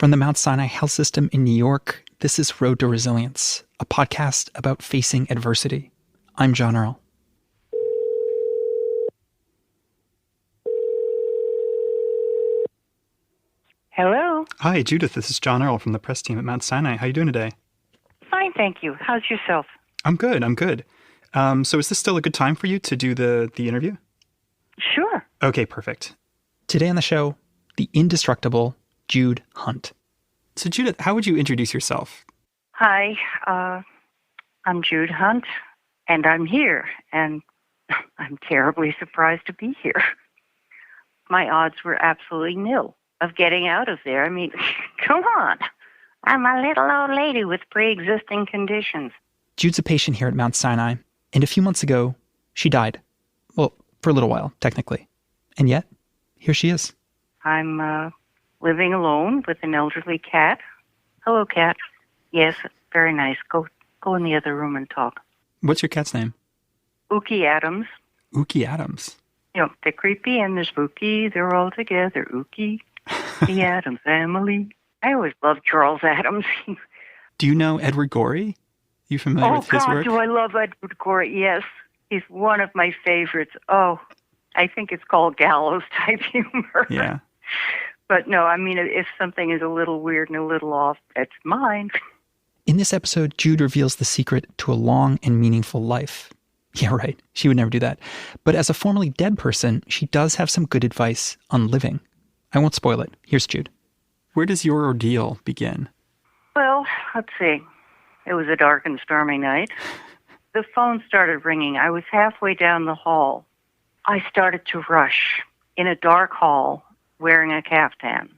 From the Mount Sinai Health System in New York, this is Road to Resilience, a podcast about facing adversity. I'm John Earl. Hello. Hi, Judith. This is John Earl from the press team at Mount Sinai. How are you doing today? Fine, thank you. How's yourself? I'm good. So is this still a good time for you to do the interview? Sure. Okay, perfect. Today on the show, the indestructible Jude Hunt. So Judith, how would you introduce yourself? Hi, I'm Jude Hunt, and I'm here, and I'm terribly surprised to be here. My odds were absolutely nil of getting out of there. I mean, come on. I'm a little old lady with pre-existing conditions. Jude's a patient here at Mount Sinai, and a few months ago, she died. Well, for a little while, technically. And yet, here she is. I'm living alone with an elderly cat. Hello, cat. Yes, very nice. Go in the other room and talk. What's your cat's name? Ookie Adams. Ookie Adams. You know, they're creepy and they're spooky. They're all together. Ookie, the Adams family. I always loved Charles Adams. Do you know Edward Gorey? You familiar with his work? Oh, God, do I love Edward Gorey. Yes, he's one of my favorites. Oh, I think it's called gallows type humor. Yeah. But no, I mean, if something is a little weird and a little off, that's mine. In this episode, Jude reveals the secret to a long and meaningful life. Yeah, right. She would never do that. But as a formerly dead person, she does have some good advice on living. I won't spoil it. Here's Jude. Where does your ordeal begin? Well, let's see. It was a dark and stormy night. The phone started ringing. I was halfway down the hall. I started to rush in a dark hall wearing a caftan.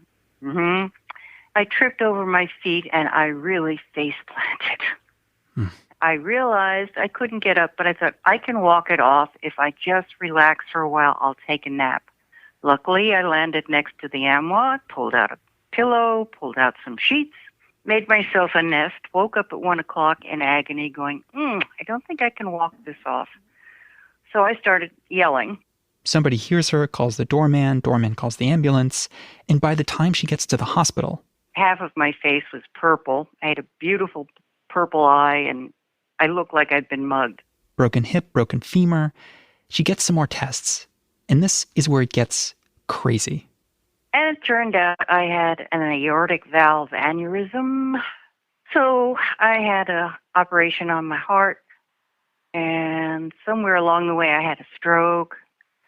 I tripped over my feet and I really face planted. I realized I couldn't get up, but I thought I can walk it off. If I just relax for a while, I'll take a nap. Luckily, I landed next to the armoire, pulled out a pillow, pulled out some sheets, made myself a nest, woke up at 1 o'clock in agony going, I don't think I can walk this off. So I started yelling. Somebody hears her, calls the doorman calls the ambulance, and by the time she gets to the hospital... Half of my face was purple. I had a beautiful purple eye, and I looked like I'd been mugged. Broken hip, broken femur. She gets some more tests, and this is where it gets crazy. And it turned out I had an aortic valve aneurysm. So I had an operation on my heart, and somewhere along the way I had a stroke.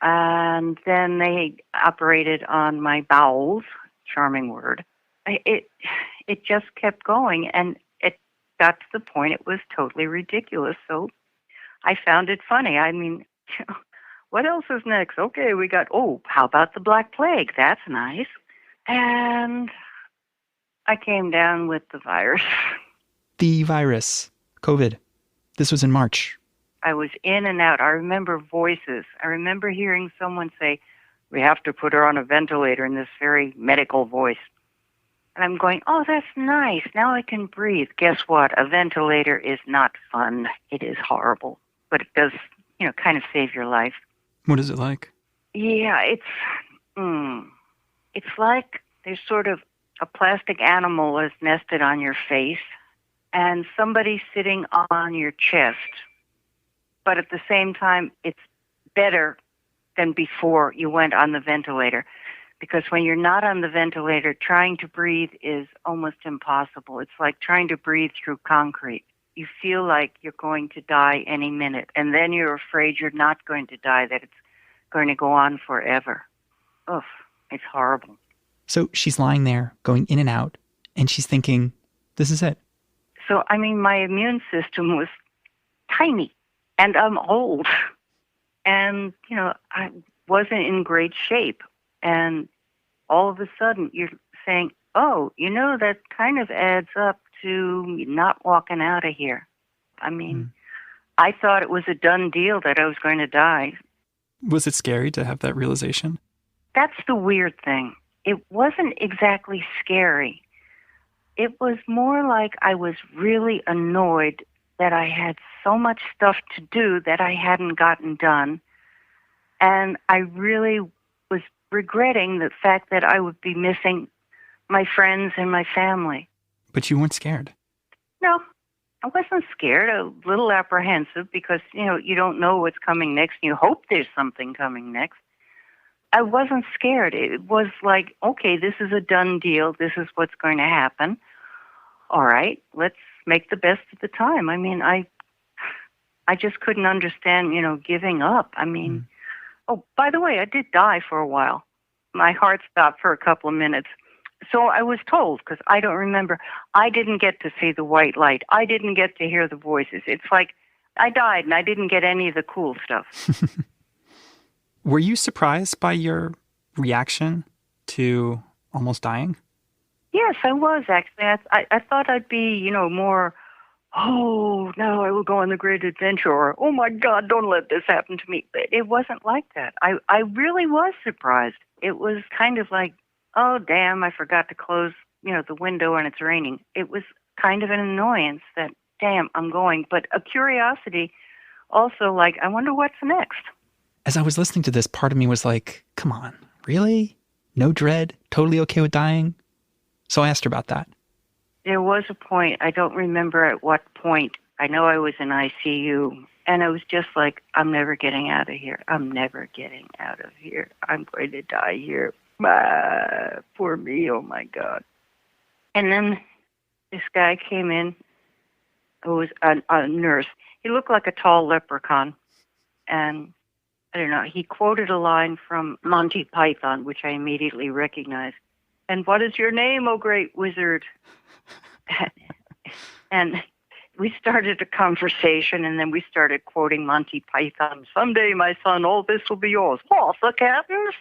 And then they operated on my bowels, charming word. It just kept going, and it got to the point it was totally ridiculous. So I found it funny. I mean, what else is next? Okay, we got, how about the Black Plague? That's nice. And I came down with the virus. The virus, COVID. This was in March. I was in and out. I remember voices. I remember hearing someone say, we have to put her on a ventilator in this very medical voice. And I'm going, that's nice. Now I can breathe. Guess what? A ventilator is not fun. It is horrible. But it does, kind of save your life. What is it like? Yeah, it's like there's sort of a plastic animal is nested on your face and somebody sitting on your chest. But at the same time, it's better than before you went on the ventilator. Because when you're not on the ventilator, trying to breathe is almost impossible. It's like trying to breathe through concrete. You feel like you're going to die any minute. And then you're afraid you're not going to die, that it's going to go on forever. Oof, it's horrible. So she's lying there, going in and out, and she's thinking, this is it. So, my immune system was tiny. And I'm old. And, I wasn't in great shape. And all of a sudden, you're saying, that kind of adds up to not walking out of here. I thought it was a done deal that I was going to die. Was it scary to have that realization? That's the weird thing. It wasn't exactly scary. It was more like I was really annoyed that I had so much stuff to do that I hadn't gotten done. And I really was regretting the fact that I would be missing my friends and my family. But you weren't scared. No, I wasn't scared, a little apprehensive because, you don't know what's coming next. You hope there's something coming next. I wasn't scared. It was like, okay, this is a done deal. This is what's going to happen. All right, let's make the best of the time. I mean, I just couldn't understand, giving up. I mean, Oh, by the way, I did die for a while. My heart stopped for a couple of minutes. So I was told, because I don't remember, I didn't get to see the white light. I didn't get to hear the voices. It's like I died and I didn't get any of the cool stuff. Were you surprised by your reaction to almost dying? Yes, I was actually. I thought I'd be, more, oh, no, I will go on the great adventure, or, oh my God, don't let this happen to me. But it wasn't like that. I really was surprised. It was kind of like, oh, damn, I forgot to close, the window and it's raining. It was kind of an annoyance that, damn, I'm going. But a curiosity also like, I wonder what's next. As I was listening to this, part of me was like, come on, really? No dread? Totally okay with dying? So I asked her about that. There was a point, I don't remember at what point. I know I was in ICU, and I was just like, I'm never getting out of here. I'm never getting out of here. I'm going to die here. Poor me, oh my God. And then this guy came in who was a nurse. He looked like a tall leprechaun, and I don't know, he quoted a line from Monty Python, which I immediately recognized. And what is your name, O great wizard? And we started a conversation, and then we started quoting Monty Python. Someday, my son, all this will be yours. What, the captains?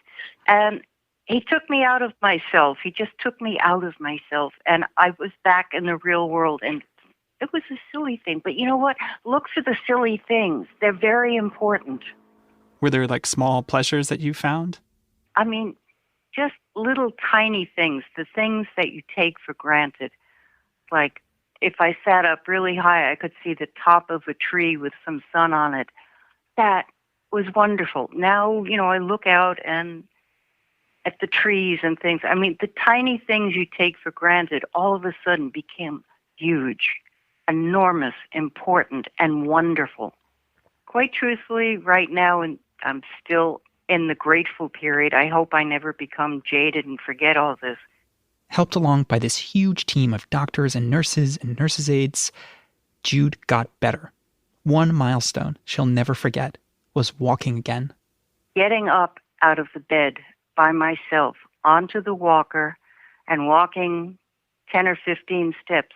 And he took me out of myself. He just took me out of myself, and I was back in the real world. And it was a silly thing. But you know what? Look for the silly things. They're very important. Were there like small pleasures that you found? I mean, just little tiny things, the things that you take for granted. Like if I sat up really high, I could see the top of a tree with some sun on it. That was wonderful. Now, I look out and at the trees and things. I mean, the tiny things you take for granted all of a sudden became huge, enormous, important, and wonderful. Quite truthfully, right now, and I'm still in the grateful period. I hope I never become jaded and forget all this. Helped along by this huge team of doctors and nurses' aides, Jude got better. One milestone she'll never forget was walking again. Getting up out of the bed by myself onto the walker and walking 10 or 15 steps,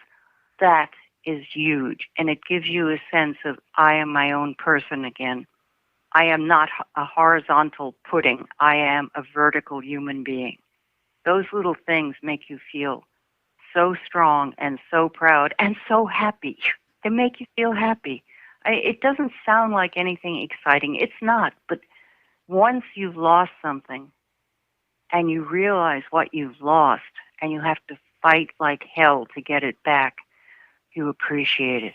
that is huge. And it gives you a sense of, I am my own person again. I am not a horizontal pudding. I am a vertical human being. Those little things make you feel so strong and so proud and so happy. They make you feel happy. It doesn't sound like anything exciting. It's not. But once you've lost something and you realize what you've lost and you have to fight like hell to get it back, you appreciate it.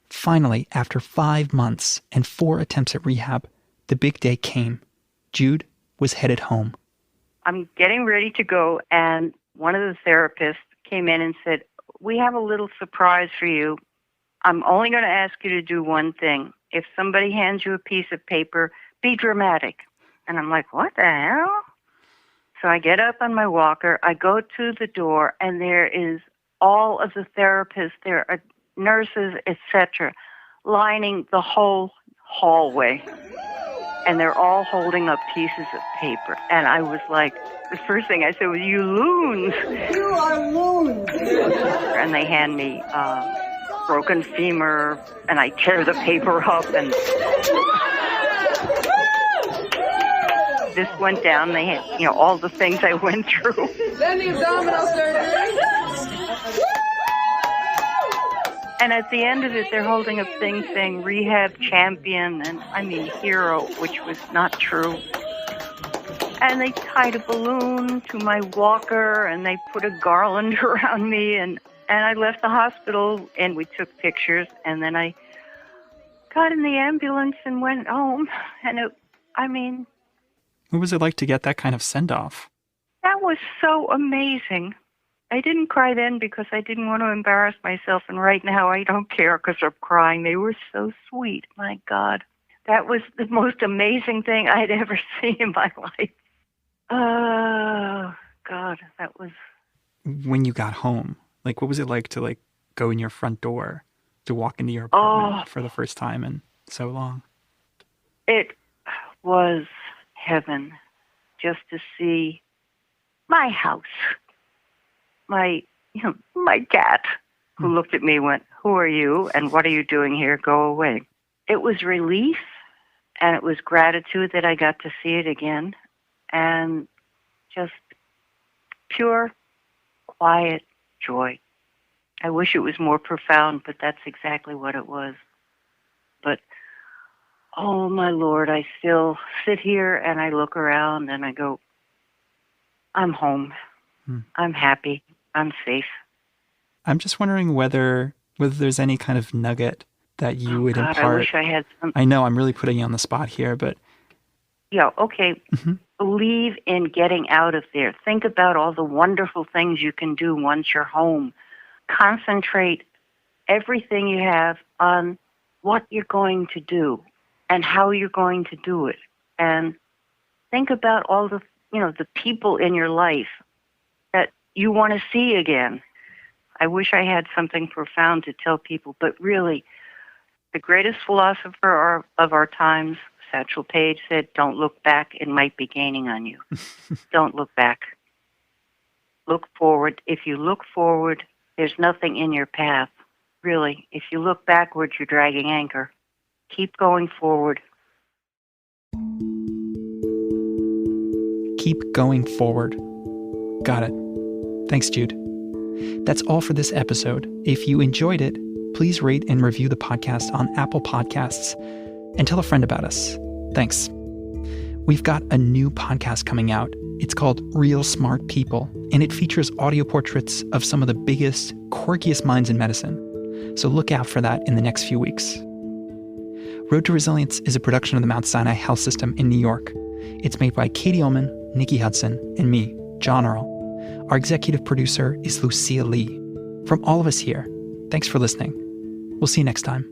Finally, after 5 months and 4 attempts at rehab, the big day came. Jude was headed home. I'm getting ready to go, and one of the therapists came in and said, we have a little surprise for you. I'm only going to ask you to do one thing. If somebody hands you a piece of paper, be dramatic. And I'm like, what the hell? So I get up on my walker, I go to the door, and there is all of the therapists, there are nurses, etc., lining the whole hallway. And they're all holding up pieces of paper. And I was like, the first thing I said was, you loons. You are loons. And they hand me broken femur, and I tear the paper up, and this went down. They had, all the things I went through. Then the abdominal surgery. And at the end of it, they're holding up things saying rehab champion and, hero, which was not true. And they tied a balloon to my walker, and they put a garland around me, and I left the hospital, and we took pictures, and then I got in the ambulance and went home. And What was it like to get that kind of send-off? that was so amazing. I didn't cry then because I didn't want to embarrass myself, and right now I don't care because I'm crying. They were so sweet. My God. That was the most amazing thing I'd ever seen in my life. Oh, God, that was... When you got home, like, what was it like to, like, go in your front door, to walk into your apartment for the first time in so long? It was heaven just to see my house, my cat, who looked at me and went, "Who are you and what are you doing here? Go away." It was relief, and it was gratitude that I got to see it again, and just pure, quiet joy. I wish it was more profound, but that's exactly what it was. But, oh my Lord, I still sit here and I look around and I go, I'm home. I'm happy. I'm safe. I'm just wondering whether there's any kind of nugget that you would impart. I wish I had some. I know I'm really putting you on the spot here, but... Yeah, okay. Believe in getting out of there. Think about all the wonderful things you can do once you're home. Concentrate everything you have on what you're going to do and how you're going to do it. And think about all the, the people in your life that you want to see again. I wish I had something profound to tell people, but really, the greatest philosopher of our times, Satchel Paige, said, "Don't look back, it might be gaining on you." Don't look back. Look forward. If you look forward, there's nothing in your path. Really, if you look backwards, you're dragging anchor. Keep going forward. Keep going forward. Got it. Thanks, Jude. That's all for this episode. If you enjoyed it, please rate and review the podcast on Apple Podcasts and tell a friend about us. Thanks. We've got a new podcast coming out. It's called Real Smart People, and it features audio portraits of some of the biggest, quirkiest minds in medicine. So look out for that in the next few weeks. Road to Resilience is a production of the Mount Sinai Health System in New York. It's made by Katie Ullman, Nikki Hudson, and me, John Earl. Our executive producer is Lucia Lee. From all of us here, thanks for listening. We'll see you next time.